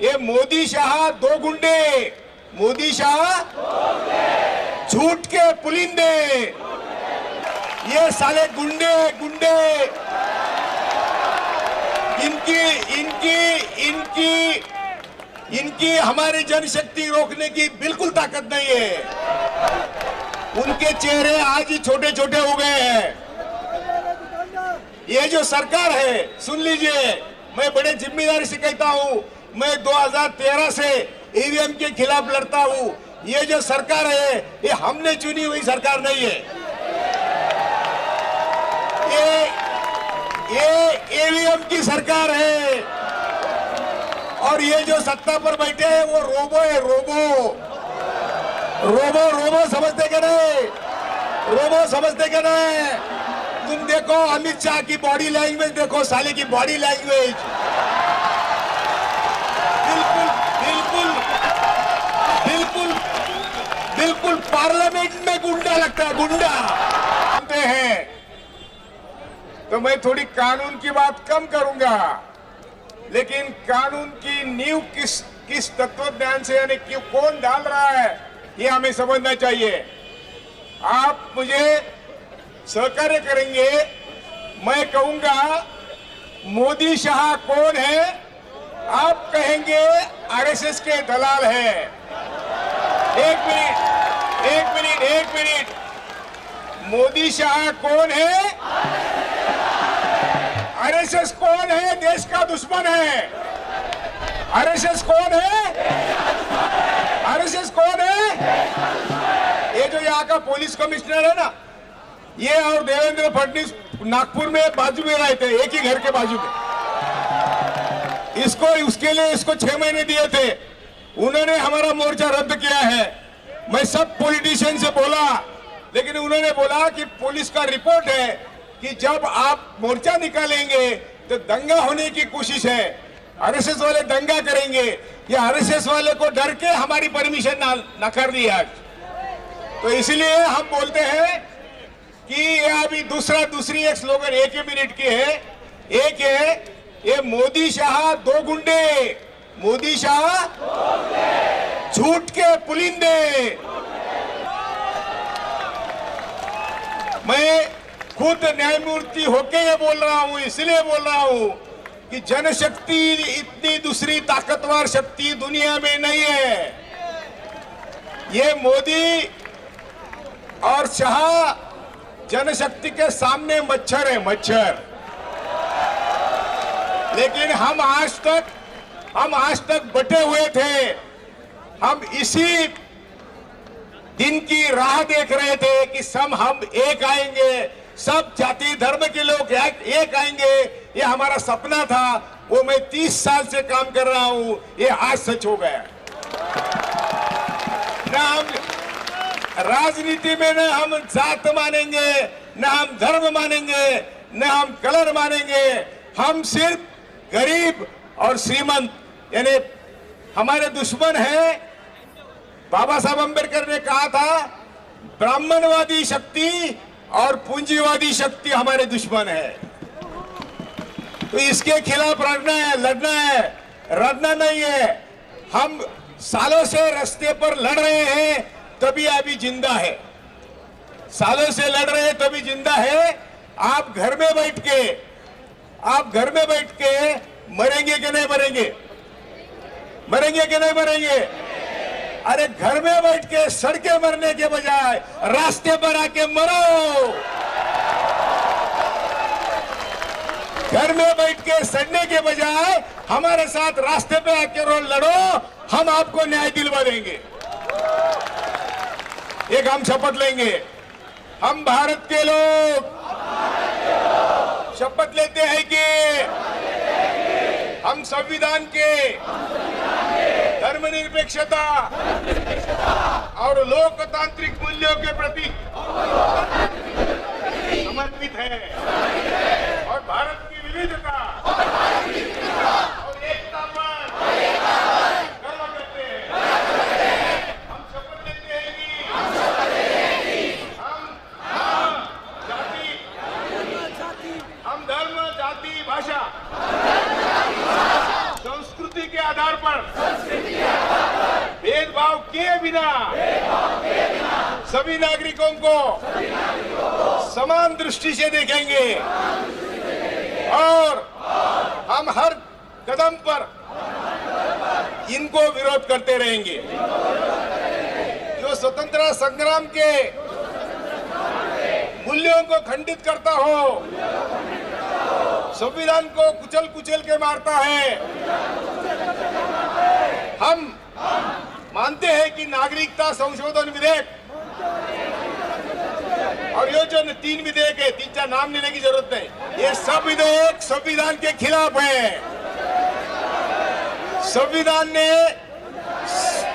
ये मोदी शाह दो गुंडे, मोदी शाह झूठ के पुलिंदे, ये साले गुंडे गुंडे, इनकी हमारी जनशक्ति रोकने की बिल्कुल ताकत नहीं है। उनके चेहरे आज ही छोटे छोटे हो गए हैं। ये जो सरकार है, सुन लीजिए, मैं बड़े जिम्मेदारी से कहता हूं, मैं 2013 से ईवीएम के खिलाफ लड़ता हूं। ये जो सरकार है, ये हमने चुनी हुई सरकार नहीं है। ये ईवीएम की सरकार है। और ये जो सत्ता पर बैठे हैं वो रोबो है, रोबो रोबो रोबो समझते क्या नहीं? रोबो समझते क्या नहीं? तुम देखो अमित शाह की बॉडी लैंग्वेज, देखो साले की बॉडी लैंग्वेज, बिल्कुल बिल्कुल बिल्कुल बिल्कुल पार्लियामेंट में गुंडा लगता है, गुंडा जानते हैं। तो मैं थोड़ी कानून की बात कम करूंगा, लेकिन कानून की नींव किस तत्वज्ञान से, यानी क्यों कौन डाल रहा है, ये हमें समझना चाहिए। आप मुझे सहकार्य करेंगे, मैं कहूंगा मोदी शाह कौन है, आप कहेंगे आरएसएस के दलाल है। एक मिनट, मोदी शाह कौन है? आरएसएस कौन है? देश का दुश्मन है। आरएसएस कौन है? आरएसएस कौन है? ये जो यहाँ का पुलिस कमिश्नर है ना, ये और देवेंद्र फडणवीस नागपुर में बाजू में रहे थे, एक ही घर के बाजू में। उसके लिए इसको 6 महीने दिए थे। उन्होंने हमारा मोर्चा रद्द किया है। मैं सब पॉलिटिशियन से बोला, लेकिन उन्होंने बोला कि पुलिस का रिपोर्ट है कि जब आप मोर्चा निकालेंगे तो दंगा होने की कोशिश है, आरएसएस वाले दंगा करेंगे। ये आरएसएस वाले को डर के हमारी परमिशन नकार दी आज। तो इसलिए हम बोलते हैं कि ये अभी दूसरी एक स्लोगन एक ही मिनट की है। एक है ये मोदी शाह दो गुंडे, मोदी शाह झूठ के पुलिंदे। मैं खुद न्यायमूर्ति होके ये बोल रहा हूं, इसलिए बोल रहा हूं कि जनशक्ति इतनी दूसरी ताकतवर शक्ति दुनिया में नहीं है। ये मोदी और शाह जनशक्ति के सामने मच्छर है, मच्छर। लेकिन हम आज तक बटे हुए थे। हम इसी दिन की राह देख रहे थे कि हम एक आएंगे, सब जाति धर्म के लोग एक आएंगे। ये हमारा सपना था, वो मैं 30 साल से काम कर रहा हूं, ये आज सच हो गया। ना हम राजनीति में न हम जात मानेंगे, न हम धर्म मानेंगे, न हम कलर मानेंगे। हम सिर्फ गरीब और श्रीमंत, यानी हमारे दुश्मन है। बाबा साहब अम्बेडकर ने कहा था ब्राह्मणवादी शक्ति और पूंजीवादी शक्ति हमारे दुश्मन है। तो इसके खिलाफ लड़ना है, रड़ना नहीं है। हम सालों से रास्ते पर लड़ रहे हैं, तभी अभी जिंदा है। सालों से लड़ रहे हैं तभी जिंदा है। आप घर में बैठ के मरेंगे कि नहीं मरेंगे? मरेंगे कि नहीं मरेंगे? अरे घर में बैठ के सड़के मरने के बजाय रास्ते पर आके मरो। घर में बैठ के सड़ने के बजाय हमारे साथ रास्ते पे आके लड़ो, हम आपको न्याय दिलवा देंगे। एक हम शपथ लेंगे, हम भारत के लोग शपथ लेते हैं कि हम संविधान के धर्मनिरपेक्षता और लोकतांत्रिक मूल्यों के प्रति समर्पित है और भारत की विविधता और एकता पर गर्व करते हैं। हम शपथ लेते हैं कि हम धर्म, जाति, भाषा, संस्कृति के आधार पर भेदभाव किए बिना सभी नागरिकों को समान दृष्टि से देखेंगे और हम हर कदम पर इनको विरोध करते रहेंगे। जो स्वतंत्रता संग्राम के मूल्यों को खंडित करता हो, संविधान को कुचल कुचल के मारता है, हम मानते हैं कि नागरिकता संशोधन विधेयक और ये जो 3 विधेयक है, 3-4 नाम लेने की जरूरत नहीं, ये सब विधेयक संविधान के खिलाफ है। संविधान ने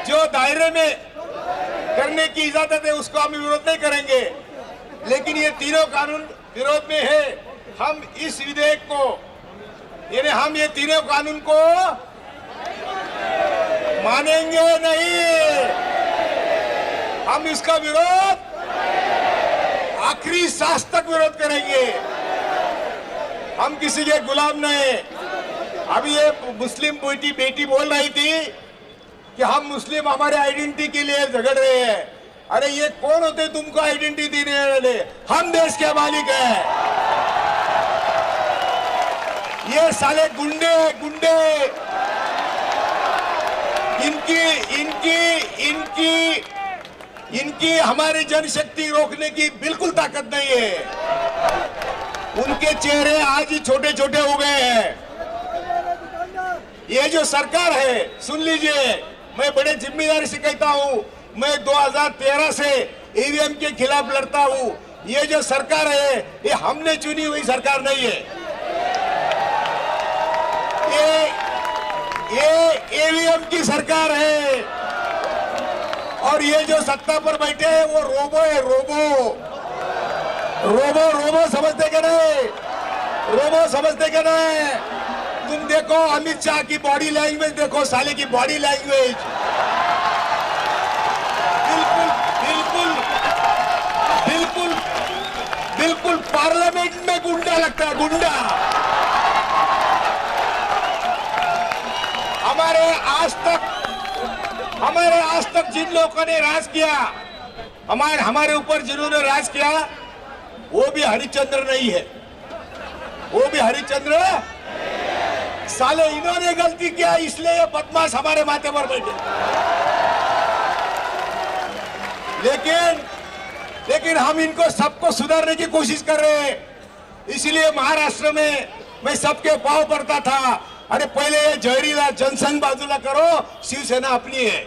जो दायरे में करने की इजाजत है उसको हम विरोध नहीं करेंगे, लेकिन ये तीनों कानून विरोध में है। हम इस विधेयक को यानी हम ये तीनों कानून को मानेंगे नहीं, हम इसका विरोध आखिरी सांस तक विरोध करेंगे। हम किसी के गुलाम नहीं। अभी ये मुस्लिम बेटी बोल रही थी कि हम मुस्लिम हमारे आइडेंटिटी के लिए झगड़ रहे हैं। अरे ये कौन होते तुमको आइडेंटिटी देने वाले? हम देश के मालिक हैं। ये साले गुंडे गुंडे, इनकी हमारी जनशक्ति रोकने की बिल्कुल ताकत नहीं है। उनके चेहरे आज ही छोटे छोटे हो गए हैं। ये जो सरकार है, सुन लीजिए, मैं बड़े जिम्मेदारी से कहता हूं, मैं 2013 से ईवीएम के खिलाफ लड़ता हूं। ये जो सरकार है ये हमने चुनी हुई सरकार नहीं है। ये ईवीएम की सरकार है और ये जो सत्ता पर बैठे हैं वो रोबो है। रोबो समझते क्या नहीं? रोबो समझते क्या नहीं? तुम देखो अमित शाह की बॉडी लैंग्वेज, देखो साले की बॉडी लैंग्वेज, बिल्कुल पार्लियामेंट में गुंडा लगता है, गुंडा। हमारे आज तक जिन लोगों ने राज किया, हमारे ऊपर जिन्होंने राज किया, वो भी हरिश्चंद्र नहीं है, वो भी हरिश्चंद्र। साले इन्होंने गलती किया इसलिए ये बदमाश हमारे माथे पर बैठे। लेकिन हम इनको सबको सुधारने की कोशिश कर रहे हैं। इसलिए महाराष्ट्र में मैं सबके पांव पड़ता था, अरे पहले ये जहरीला जनसंघ बाजूला करो, शिवसेना अपनी है।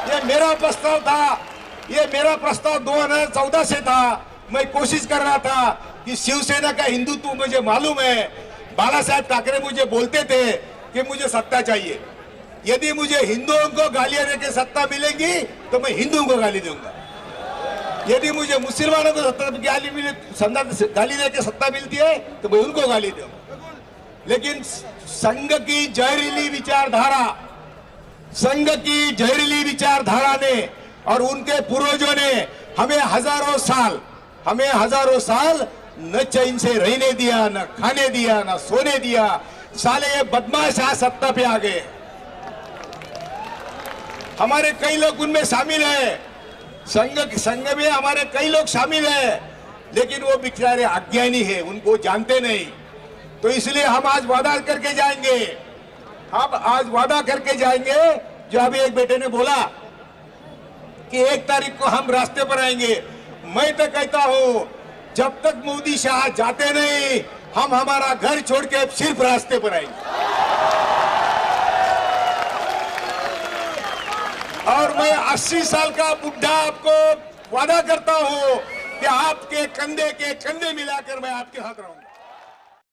ये मेरा प्रस्ताव था, ये मेरा प्रस्ताव 2014 से था। मैं कोशिश कर रहा था कि शिवसेना का हिंदुत्व मुझे मालूम है। बाला साहब ठाकरे मुझे बोलते थे कि मुझे सत्ता चाहिए, यदि मुझे हिंदुओं को गालियां देके सत्ता मिलेगी तो मैं हिंदुओं को गाली दूंगा, यदि मुझे मुसलमानों को गाली देके सत्ता मिलती है तो मैं उनको गाली दूंगा। लेकिन संघ की जहरीली विचारधारा ने और उनके पूर्वजों ने हमें हजारों साल न चैन से रहने दिया, न खाने दिया, न सोने दिया। साले ये बदमाश आज सत्ता पे आ गए। हमारे कई लोग उनमें शामिल हैं, संघ में हमारे कई लोग शामिल हैं, लेकिन वो बेचारे अज्ञानी है, उनको जानते नहीं। तो इसलिए हम आज वादा करके जाएंगे, जो अभी एक बेटे ने बोला कि 1 तारीख को हम रास्ते पर आएंगे। मैं तो कहता हूं जब तक मोदी शाह जाते नहीं, हम हमारा घर छोड़ के सिर्फ रास्ते पर आएंगे। और मैं 80 साल का बुढ़ा आपको वादा करता हूं कि आपके कंधे के कंधे मिलाकर मैं आपके साथ रहूंगा।